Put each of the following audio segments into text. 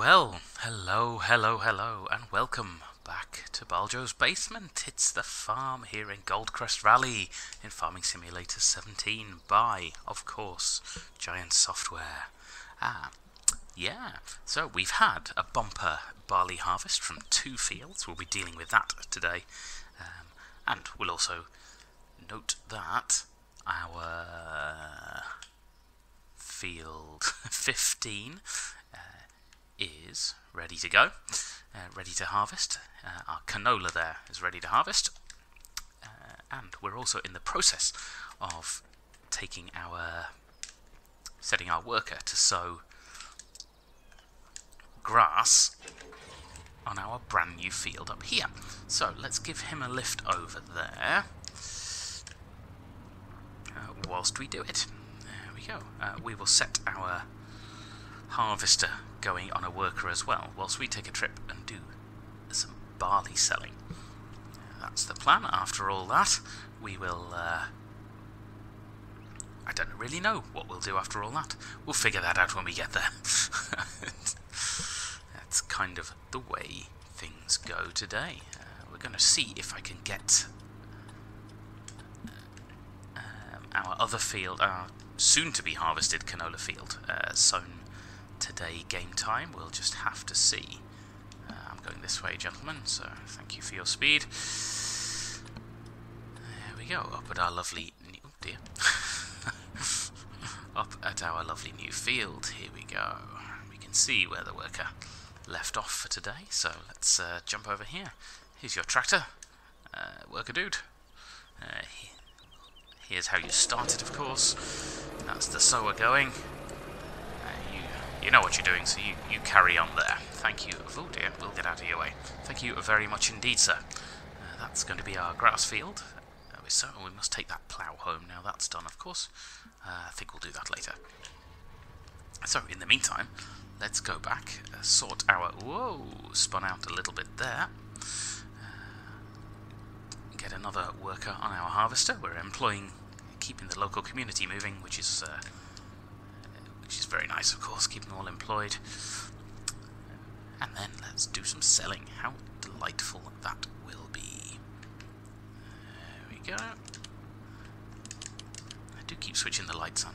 Well, hello, and welcome back to Barljo's Basement. It's the farm here in Goldcrest Valley in Farming Simulator 17 by, of course, Giant Software. So we've had a bumper barley harvest from 2 fields. We'll be dealing with that today. And we'll also note that our field 15 is ready to go, ready to harvest. Our canola there is ready to harvest, and we're also in the process of setting our worker to sow grass on our brand new field up here. So let's give him a lift over there whilst we do it. There we go. We will set our harvester going on a worker as well, whilst we take a trip and do some barley selling. That's the plan. After all that, we will... I don't really know what we'll do after all that. We'll figure that out when we get there. That's kind of the way things go today. We're going to see if I can get our other field, our soon-to-be harvested canola field, sown today game time. We'll just have to see. I'm going this way, gentlemen, so thank you for your speed. There we go, up at our lovely new... Oh dear. Up at our lovely new field. Here we go. We can see where the worker left off for today, so let's jump over here. Here's your tractor, worker dude. Here's how you start it, of course. That's the sower going. You know what you're doing, so you carry on there. Thank you. Oh dear, we'll get out of your way. Thank you very much indeed, sir. That's going to be our grass field. We must take that plough home now that's done, of course. I think we'll do that later. So, in the meantime, let's go back, sort our... Whoa, spun out a little bit there. Get another worker on our harvester. We're keeping the local community moving, which is very nice, of course, keeping them all employed. And then let's do some selling. How delightful that will be. There we go. I do keep switching the lights on.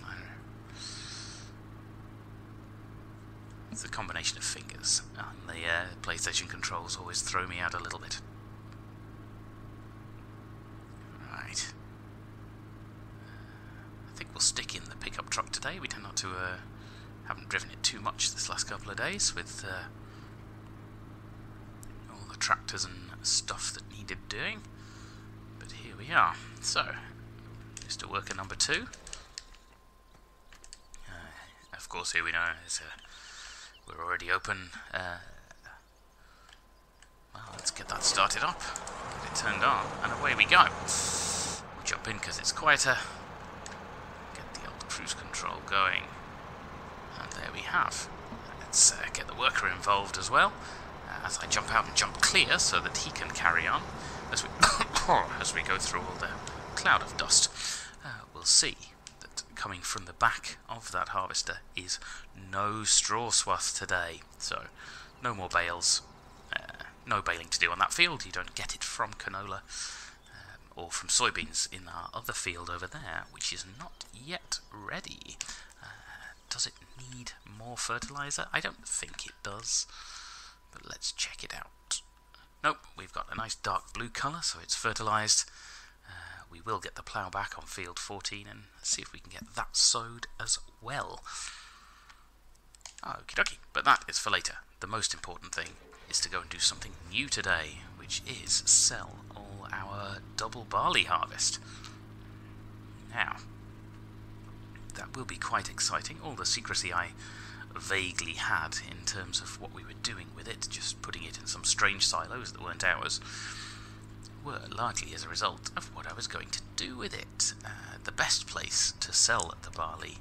It's a combination of fingers, and the PlayStation controls always throw me out a little bit. Right. I think we'll stick in the pickup truck today. We tend not to... haven't driven it too much this last couple of days with all the tractors and stuff that needed doing. But here we are. So, Mr. Worker number 2. Of course, here we know we're already open. Well, let's get that started up, get it turned on, and away we go. We'll jump in because it's quieter. Get the old cruise control going. And there we have. Let's get the worker involved as well, as I jump out and jump clear so that he can carry on as we as we go through all the cloud of dust. We'll see that coming from the back of that harvester is no straw swath today. So no more bales, no baling to do on that field. You don't get it from canola or from soybeans in our other field over there, which is not yet ready. Does it need more fertilizer? I don't think it does, but let's check it out. Nope, we've got a nice dark blue colour, so it's fertilised. We will get the plough back on field 14 and see if we can get that sowed as well. Okie dokie, but that is for later. The most important thing is to go and do something new today, which is sell all our double barley harvest. Now, that will be quite exciting. All the secrecy I vaguely had in terms of what we were doing with it, just putting it in some strange silos that weren't ours, were largely as a result of what I was going to do with it. The best place to sell the barley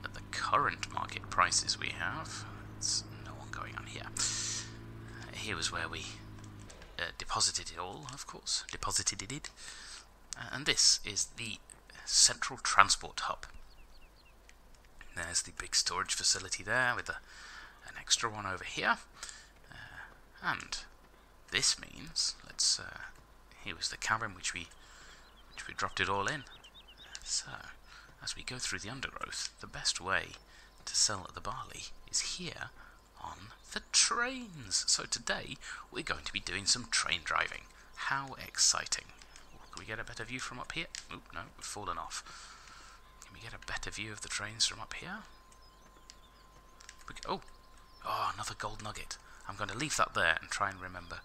at the current market prices we have, there's no one going on here. Here was where we deposited it all, of course, and this is the central transport hub. There's the big storage facility there with the an extra one over here. And this means, here was the cabin which we dropped it all in. So, as we go through the undergrowth, the best way to sell the barley is here on the trains. So today, we're going to be doing some train driving. How exciting. Can we get a better view from up here? Oop, no, we've fallen off. Can we get a better view of the trains from up here? Oh, another gold nugget. I'm going to leave that there and try and remember.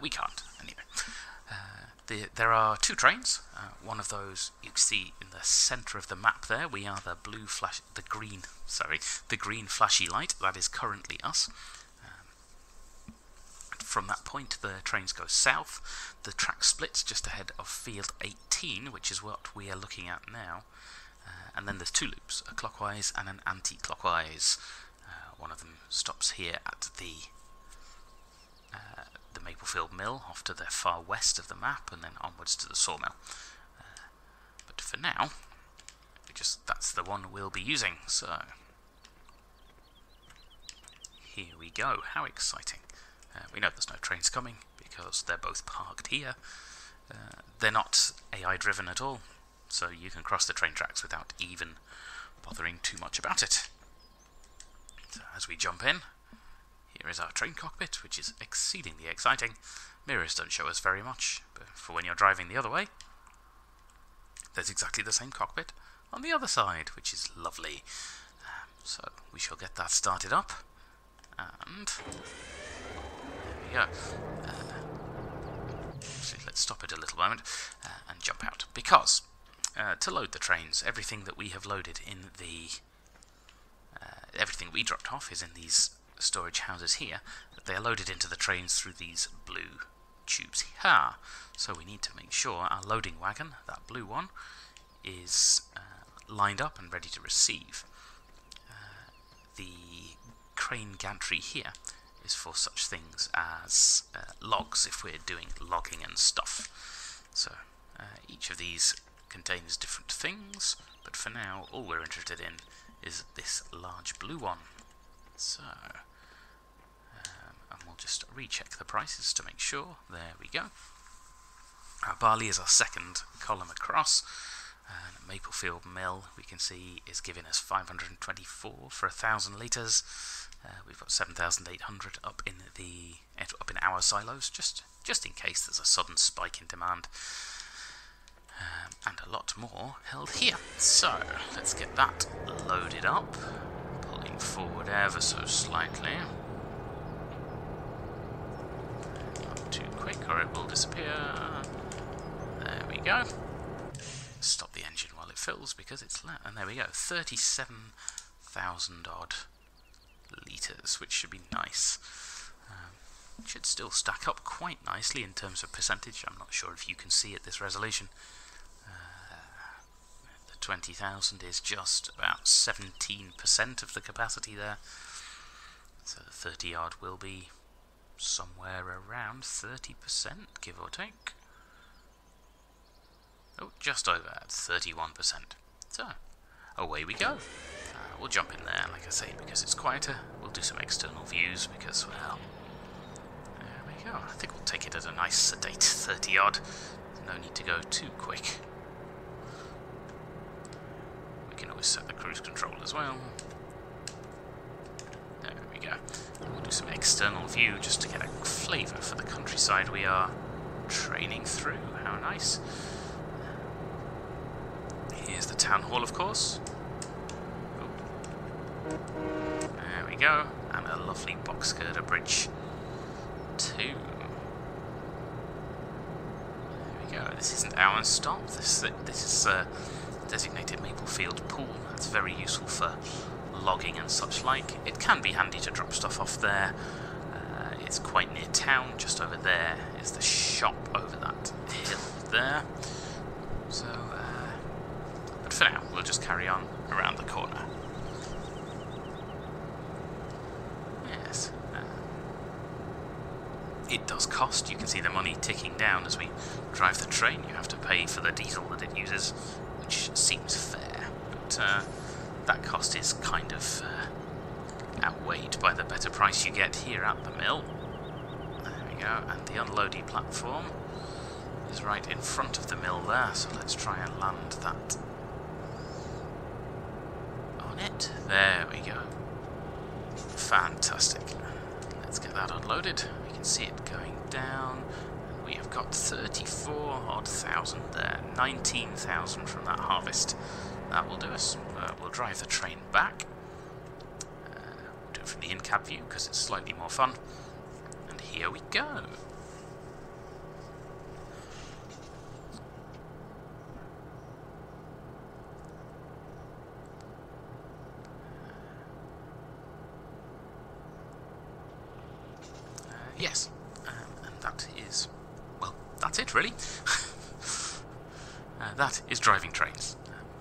We can't, anyway. There are two trains. One of those you can see in the centre of the map there. We are the green flashy light. That is currently us. From that point, the trains go south. The track splits just ahead of field 18, which is what we are looking at now. And then there's two loops, a clockwise and an anti-clockwise. One of them stops here at the Maplefield Mill, off to the far west of the map, and then onwards to the sawmill. But for now, that's the one we'll be using. So here we go. How exciting! We know there's no trains coming because they're both parked here. They're not AI driven at all, so you can cross the train tracks without even bothering too much about it. So as we jump in, here is our train cockpit, which is exceedingly exciting. Mirrors don't show us very much, but for when you're driving the other way, there's exactly the same cockpit on the other side, which is lovely. So we shall get that started up, and there we go. Actually, let's stop it a little moment and jump out, because to load the trains, everything that we have loaded in the everything we dropped off is in these storage houses here. They are loaded into the trains through these blue tubes here. So we need to make sure our loading wagon, that blue one, is lined up and ready to receive. The crane gantry here is for such things as logs, if we're doing logging and stuff. So each of these contains different things, but for now all we're interested in is this large blue one. So, and we'll just recheck the prices to make sure. There we go. Our barley is our second column across, and Maplefield Mill, we can see, is giving us 524 for 1,000 litres. We've got 7,800 up in our silos, just in case there's a sudden spike in demand. And a lot more held here. So, let's get that loaded up. Pulling forward ever so slightly. Not too quick or it will disappear. There we go. Stop the engine while it fills because it's loud. And there we go, 37,000 odd litres, which should be nice. It should still stack up quite nicely in terms of percentage. I'm not sure if you can see at this resolution. 20,000 is just about 17% of the capacity there, so the 30 odd will be somewhere around 30%, give or take. Oh, just over at 31%. So, away we go. We'll jump in there, like I say, because it's quieter. We'll do some external views because, well, there we go. I think we'll take it at a nice sedate 30 odd. No need to go too quick. We can always set the cruise control as well. There we go. We'll do some external view just to get a flavour for the countryside we are training through. How nice. Here's the town hall, of course. There we go. And a lovely box girder bridge too. There we go. This isn't our stop. This is a designated Maplefield pool. That's very useful for logging and such like. It can be handy to drop stuff off there. It's quite near town. Just over there is the shop over that hill there. So, but for now, we'll just carry on around the corner. Yes. It does cost. You can see the money ticking down as we drive the train. You have to pay for the diesel that it uses, which seems fair. But that cost is kind of outweighed by the better price you get here at the mill. There we go, and the unloading platform is right in front of the mill there, so let's try and land that on it. There we go. Fantastic. Let's get that unloaded. We can see it going down. We have got 34,000 there, 19,000 from that harvest. That will do us. We'll drive the train back. We'll do it from the in-cab view because it's slightly more fun. And here we go. Yes, and that is, well, that's it really. That is driving trains.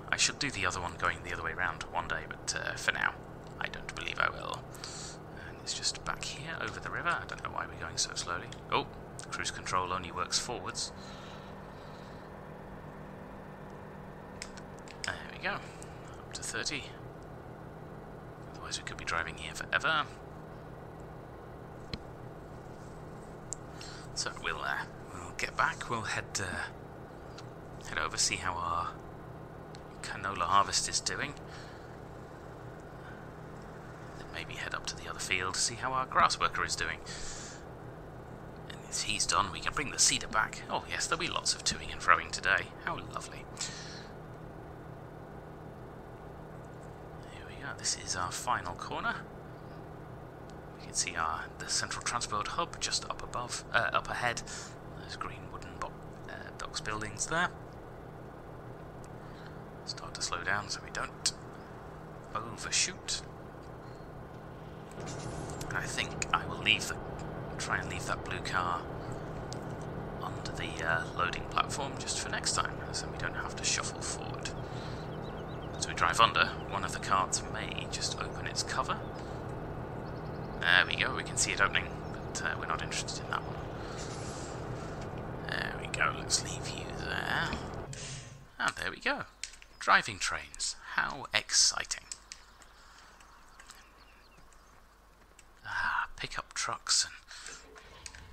I should do the other one going the other way round one day, but for now, I don't believe I will. And it's just back here over the river. I don't know why we're going so slowly. Oh, cruise control only works forwards. There we go, up to 30. Otherwise we could be driving here forever. So we'll get back. We'll head over, see how our canola harvest is doing. Then maybe head up to the other field to see how our grass worker is doing. And as he's done, we can bring the seeder back. Oh yes, there'll be lots of toing and froing today. How lovely. Here we go. This is our final corner. You can see the central transport hub just up above, up ahead. Those green wooden box buildings there. Start to slow down so we don't overshoot. And I think I will try and leave that blue car under the loading platform just for next time, so we don't have to shuffle forward. As we drive under, one of the carts may just open its cover. There we go, we can see it opening, but we're not interested in that one. There we go, let's leave you there. And there we go. Driving trains. How exciting. Pickup trucks and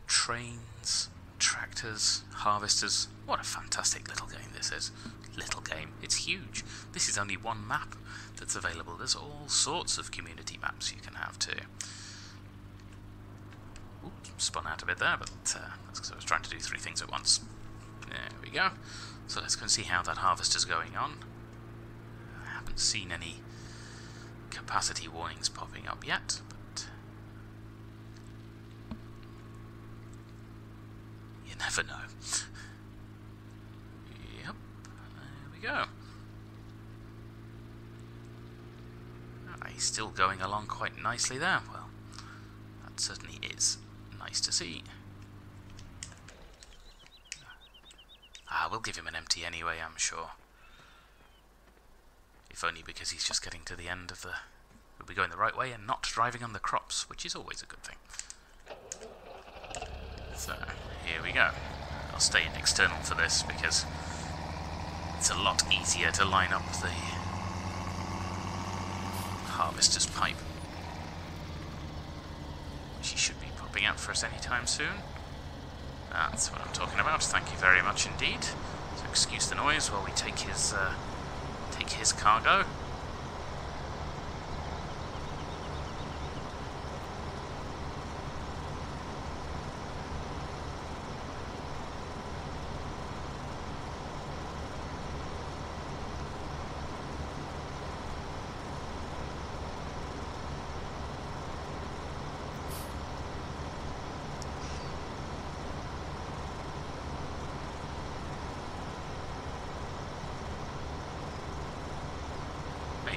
trains, tractors, harvesters. What a fantastic little game this is. Little game. It's huge. This is only one map that's available. There's all sorts of community maps you can have too. Spun out a bit there, but that's because I was trying to do 3 things at once. There we go. So let's go and see how that harvest is going on. I haven't seen any capacity warnings popping up yet, but you never know. Yep, there we go. He's still going along quite nicely there. Well, that certainly is nice to see. We'll give him an empty anyway, I'm sure. If only because he's just getting to the end of the... We'll be going the right way and not driving on the crops, which is always a good thing. So, here we go. I'll stay in external for this because it's a lot easier to line up the harvester's pipe. She should be popping out for us anytime soon. That's what I'm talking about. Thank you very much indeed. So excuse the noise while we take his cargo.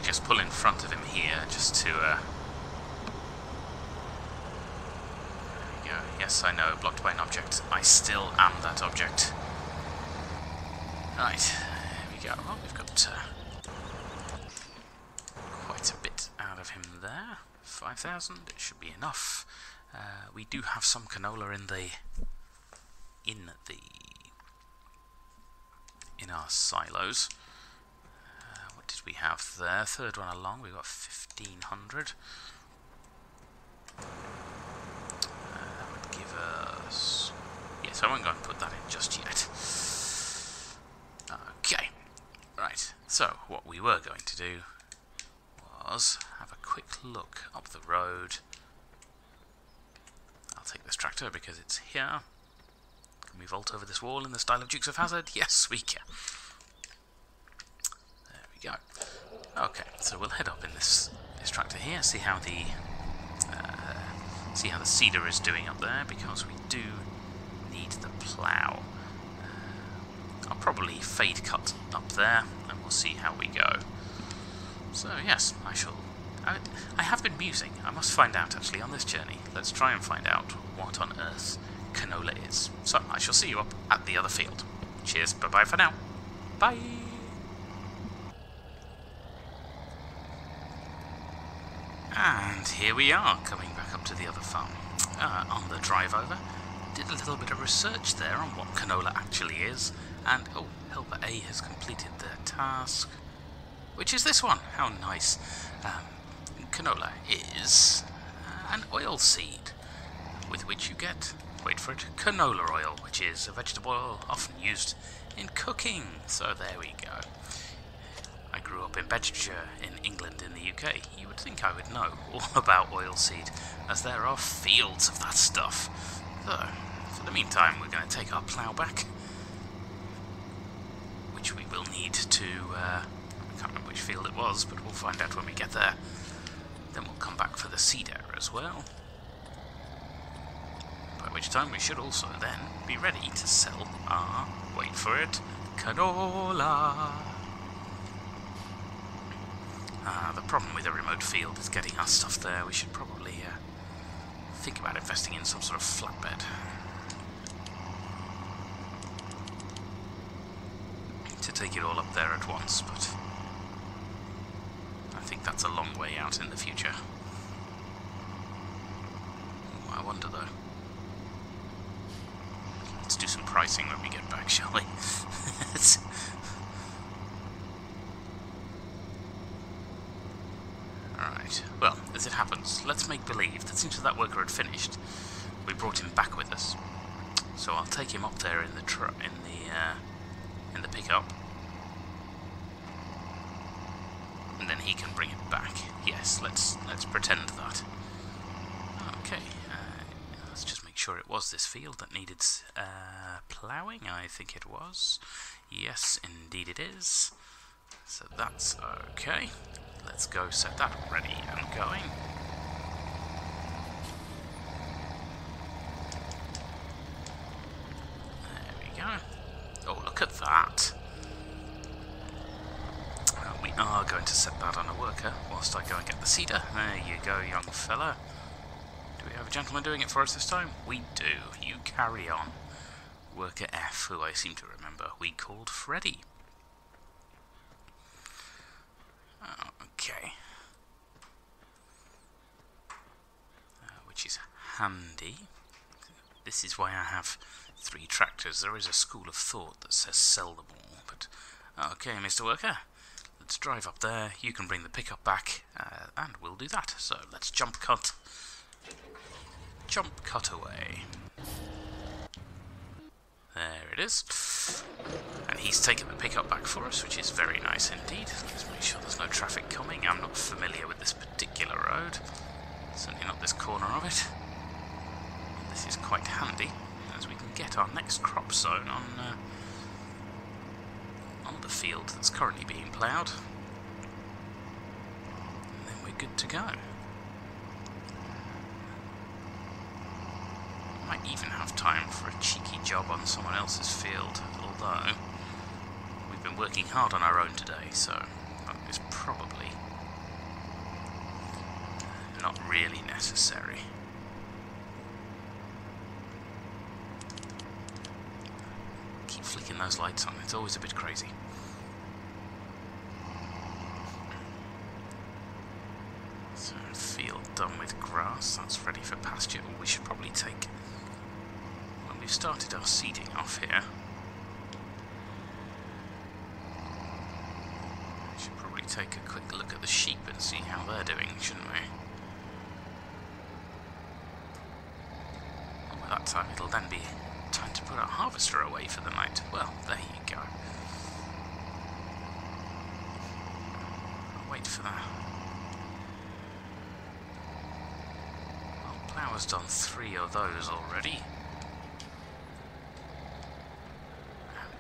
Just pull in front of him here, just to, there we go. Yes, I know, blocked by an object. I still am that object. Right, there we go. Well, we've got quite a bit out of him there. 5,000, it should be enough. We do have some canola in our silos. What did we have there? Third one along, we got 1,500. That would give us... Yes, I won't go and put that in just yet. Okay, right, so what we were going to do was have a quick look up the road. I'll take this tractor because it's here. Can we vault over this wall in the style of Dukes of Hazzard? Yes, we can. There we go. Okay, so we'll head up in this tractor here, see how the seeder is doing up there, because we do need the plough. I'll probably fade cut up there, and we'll see how we go. So yes, I have been musing. I must find out actually on this journey. Let's try and find out what on earth canola is. So I shall see you up at the other field. Cheers, bye bye for now. Bye. And here we are, coming back up to the other farm. On the drive over, did a little bit of research there on what canola actually is, and oh, Helper A has completed their task, which is this one. How nice. Canola is an oil seed, with which you get, wait for it, canola oil, which is a vegetable oil often used in cooking. So there we go. I grew up in Bedfordshire, in England, in the UK. You would think I would know all about oilseed, as there are fields of that stuff. So, for the meantime, we're going to take our plough back, which we will need to... I can't remember which field it was, but we'll find out when we get there. Then we'll come back for the seeder as well, by which time we should also then be ready to sell our, wait for it, canola. The problem with a remote field is getting our stuff there. We should probably think about investing in some sort of flatbed to take it all up there at once, but I think that's a long way out in the future. I wonder though. Let's do some pricing when we get back, shall we? Alright, well, as it happens, let's make believe that since that worker had finished, we brought him back with us. So I'll take him up there in the pickup, and then he can bring it back. Yes, let's pretend that. Okay, let's just make sure it was this field that needed ploughing. I think it was. Yes, indeed it is. So that's okay. Let's go set that ready and going. There we go. Oh, look at that. We are going to set that on a worker whilst I go and get the seeder. There you go, young fella. Do we have a gentleman doing it for us this time? We do. You carry on. Worker F, who I seem to remember we called Freddy. Okay. Which is handy. This is why I have 3 tractors. There is a school of thought that says sell them all, but... Okay, Mr. Worker, let's drive up there. You can bring the pickup back, and we'll do that. So, let's jump cut. Jump cut away. There it is. And he's taken the pickup back for us, which is very nice indeed. Let's make sure there's no traffic coming. I'm not familiar with this particular road. Certainly not this corner of it. This is quite handy, as we can get our next crop zone on the field that's currently being ploughed. And then we're good to go. Might even have time for a cheeky job on someone else's field, although we've been working hard on our own today, so that is probably not really necessary. Keep flicking those lights on, it's always a bit crazy. So, field done with grass, that's ready for pasture. We should probably take... We've started our seeding off here. We should probably take a quick look at the sheep and see how they're doing, shouldn't we? at that time it'll then be time to put our harvester away for the night. Well, there you go. I'll wait for that. Well, Plower's done 3 of those already.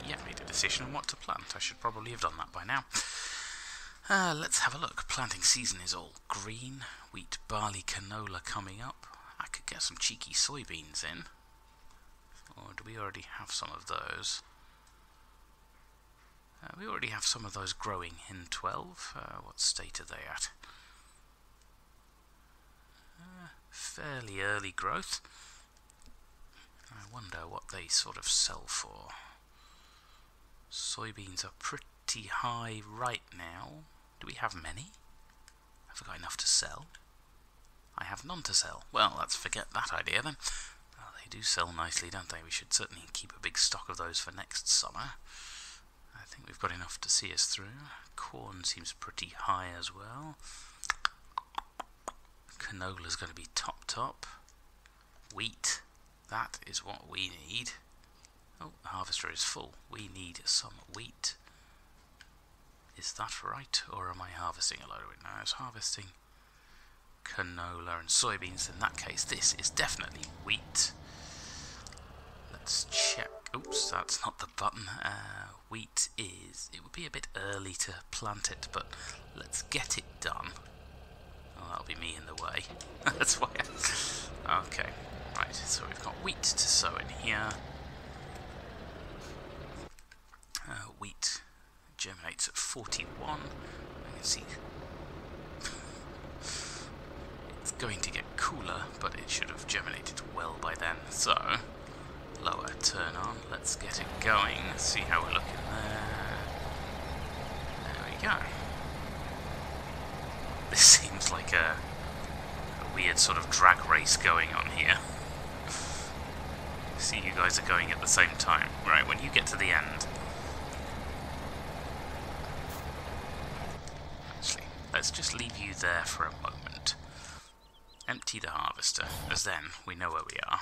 Yeah, made a decision on what to plant. I should probably have done that by now. Let's have a look. Planting season is all green. Wheat, barley, canola coming up. I could get some cheeky soybeans in. Or do we already have some of those? We already have some of those growing in 12. What state are they at? Fairly early growth. I wonder what they sort of sell for. Soybeans are pretty high right now. Do we have many? Have I got enough to sell? I have none to sell. Well, let's forget that idea then. Well, they do sell nicely, don't they? We should certainly keep a big stock of those for next summer. I think we've got enough to see us through. Corn seems pretty high as well. Canola's going to be top. Wheat, that is what we need. Oh, the harvester is full. We need some wheat. Is that right, or am I harvesting a load of it? No, I was harvesting canola and soybeans. In that case, this is definitely wheat. Let's check. Oops, that's not the button. Wheat is... It would be a bit early to plant it, but let's get it done. Oh, that'll be me in the way. That's why Okay, right, so we've got wheat to sow in here. Wheat germinates at 41. I can see it's going to get cooler, but it should have germinated well by then. So, lower turn on. Let's get it going. Let's see how we're looking there. There we go. This seems like a weird sort of drag race going on here. See, you guys are going at the same time. Right, when you get to the end... Actually, let's just leave you there for a moment. Empty the harvester, as then we know where we are.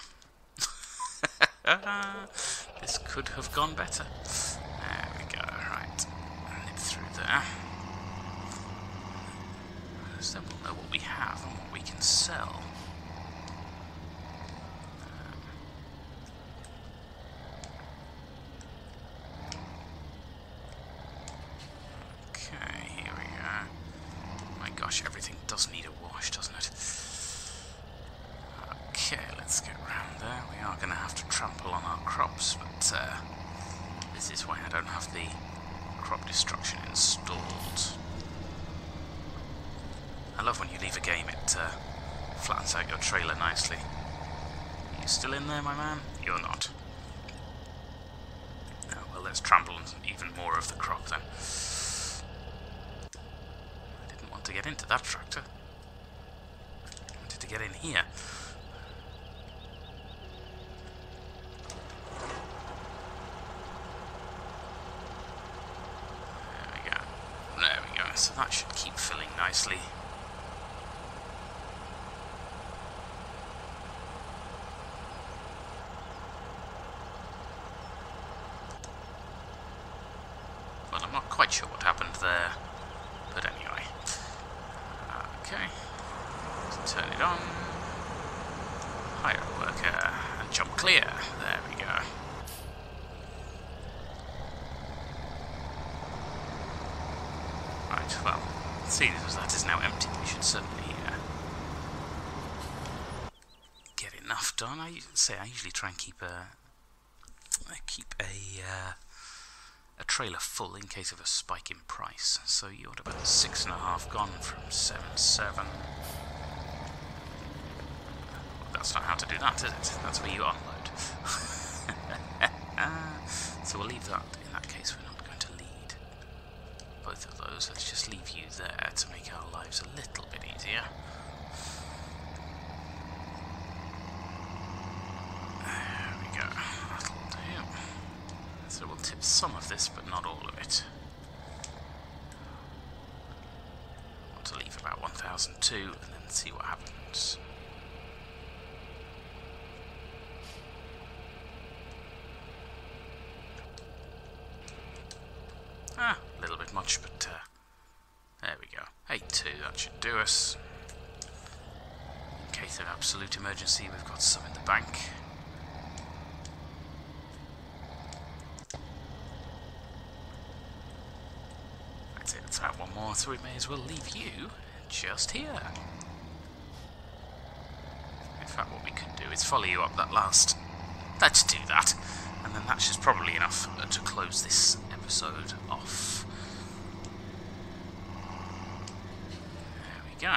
This could have gone better. There we go, right. Nip through there. So then we'll know what we have and what we can sell. Okay, here we go. My gosh, everything does need a wash, doesn't it? Okay, let's get round there. We are going to have to trample on our crops, but this is why I don't have the crop destruction installed. I love when you leave a game, it flattens out your trailer nicely. Are you still in there, my man? You're not. Oh, well, let's trample on even more of the crop then. I didn't want to get into that tractor. I wanted to get in here. There we go. So that should keep filling nicely. Well, I'm not quite sure what happened there, but anyway. Okay. Let's turn it on. Hire a worker and jump clear. There we go. Right, well, seeing as that is now empty, we should certainly get enough done. I usually try and keep a trailer full in case of a spike in price. So you're at about 6.5 gone from 7.7. That's not how to do that, is it? That's where you unload. So we'll leave that. In that case, we're not going to lead both of those. Let's just leave you there to make our lives a little bit easier. There we go. That'll do. So we'll tip some of this, but not all of it. I want to leave about 1,002 and then see what happens. much, but there we go. 8-2, that should do us. In case of absolute emergency, we've got some in the bank. That's it, it's about one more, so we may as well leave you just here. In fact, what we could do is follow you up that last. Let's do that. And then that's just probably enough to close this episode off. There we go.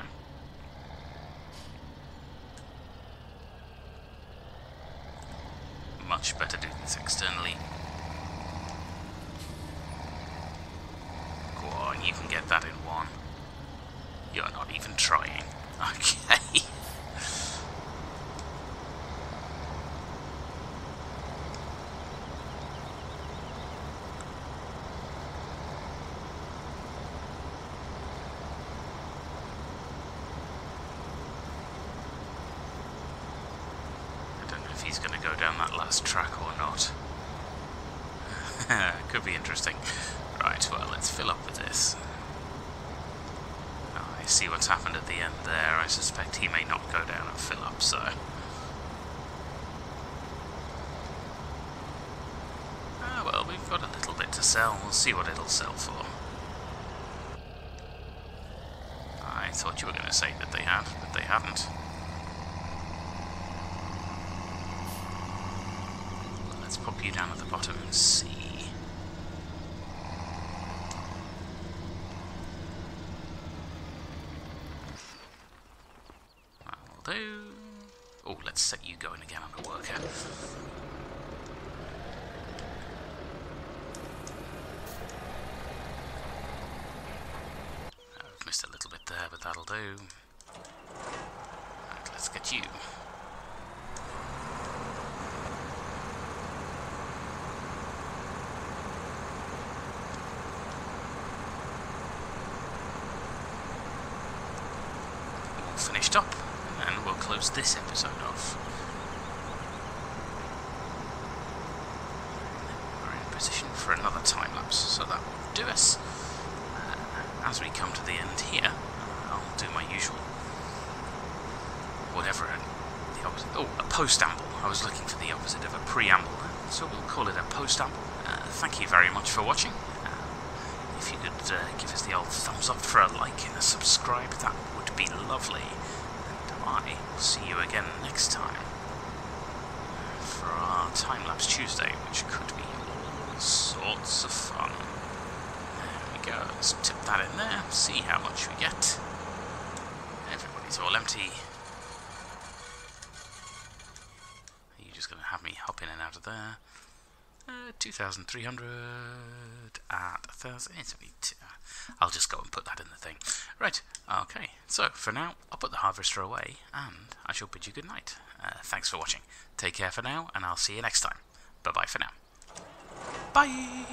Much better doing this externally. Go on, you can get that in one. You're not even trying. Okay. He's going to go down that last track or not. Could be interesting. Right, well, let's fill up with this. Oh, I see what's happened at the end there. I suspect he may not go down and fill up, so... Ah, well, we've got a little bit to sell. We'll see what it'll sell for. I thought you were going to say that they had, but they haven't. Let's pop you down at the bottom and see. That'll do. Oh, let's set you going again on the worker. I've missed a little bit there, but that'll do. Right, let's get you. Finished up, and we'll close this episode off. We're in position for another time lapse, so that will do us. As we come to the end here, I'll do my usual. Whatever the opposite. Oh, a post-amble. I was looking for the opposite of a preamble, so we'll call it a post-amble. Thank you very much for watching. If you could give us the old thumbs up for a like and a subscribe, that would be lovely. And I will see you again next time for our Time-Lapse Tuesday, which could be all sorts of fun. There we go. Let's tip that in there, see how much we get. Everybody's all empty. Are you just going to have me hop in and out of there? 2,300 at 1,000. I'll just go and put that in the thing. Right, okay. So, for now, I'll put the harvester away, and I shall bid you good night. Thanks for watching. Take care for now, and I'll see you next time. Bye-bye for now. Bye!